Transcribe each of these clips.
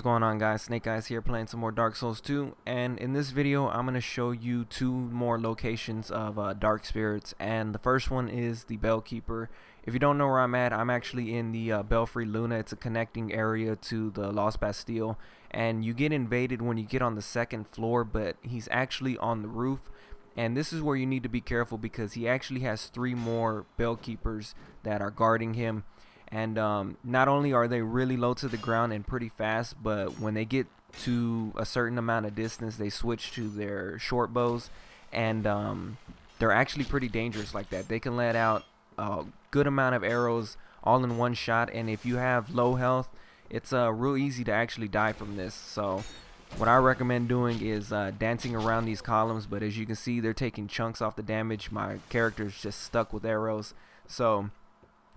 What's going on, guys? Snake Eyes here, playing some more Dark Souls 2, and in this video I'm going to show you two more locations of dark spirits, and the first one is the Bellkeeper. If you don't know where I'm at, I'm actually in the Belfry Luna. It's a connecting area to the Lost Bastille, and you get invaded when you get on the second floor, but he's actually on the roof. And this is where you need to be careful because he actually has three more Bellkeepers that are guarding him. And not only are they really low to the ground and pretty fast, but when they get to a certain amount of distance, they switch to their short bows, and they're actually pretty dangerous like that. They can let out a good amount of arrows all in one shot, and if you have low health, it's real easy to actually die from this. So what I recommend doing is dancing around these columns, but as you can see, they're taking chunks off the damage. My character's just stuck with arrows. So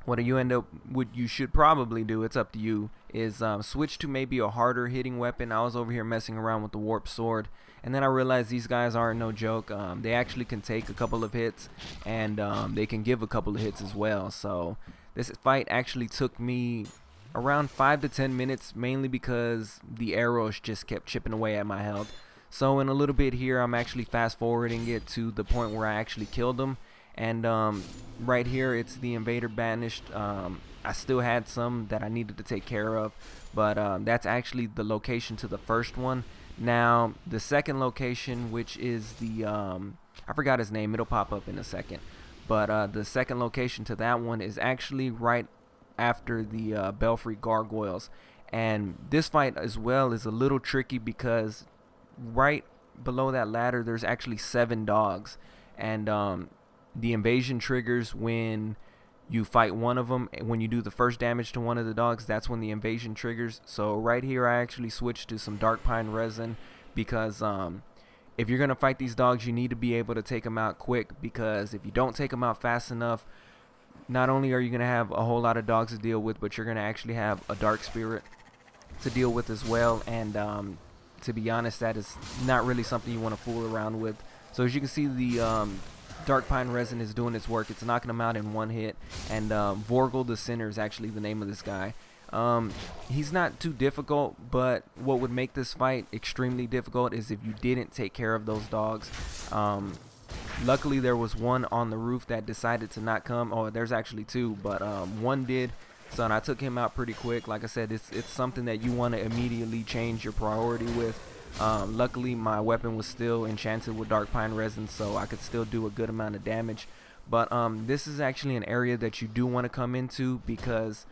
what you should probably do, it's up to you, is switch to maybe a harder hitting weapon. I was over here messing around with the warp sword, and then I realized these guys aren't no joke. They actually can take a couple of hits, and they can give a couple of hits as well. So this fight actually took me around 5 to 10 minutes, mainly because the arrows just kept chipping away at my health. So in a little bit here, I'm actually fast forwarding it to the point where I actually killed them. And right here, it's the invader banished. I still had some that I needed to take care of, but that's actually the location to the first one. Now the second location, which is the I forgot his name, it'll pop up in a second, but the second location to that one is actually right after the Belfry gargoyles. And this fight as well is a little tricky because right below that ladder there's actually 7 dogs, and the invasion triggers when you fight one of them. When you do the first damage to one of the dogs, that's when the invasion triggers. So right here I actually switched to some dark pine resin because if you're gonna fight these dogs, you need to be able to take them out quick, because if you don't take them out fast enough, not only are you gonna have a whole lot of dogs to deal with, but you're gonna actually have a dark spirit to deal with as well. And to be honest, that is not really something you want to fool around with. So as you can see, the dark pine resin is doing its work. It's knocking them out in one hit. And Vorgel the Sinner is actually the name of this guy. He's not too difficult, but what would make this fight extremely difficult is if you didn't take care of those dogs. Luckily there was one on the roof that decided to not come. Oh, there's actually 2, but one did. So I took him out pretty quick. Like I said, it's something that you want to immediately change your priority with. Luckily my weapon was still enchanted with dark pine resin, so I could still do a good amount of damage. But this is actually an area that you do want to come into, because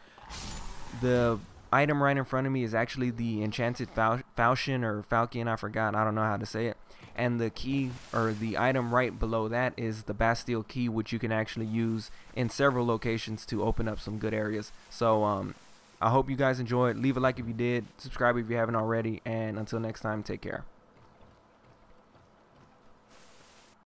the item right in front of me is actually the enchanted falchion or falcon, I forgot, I don't know how to say it. And the key, or the item right below that, is the Bastille key, which you can actually use in several locations to open up some good areas. So I hope you guys enjoyed. Leave a like if you did, subscribe if you haven't already, and until next time, take care.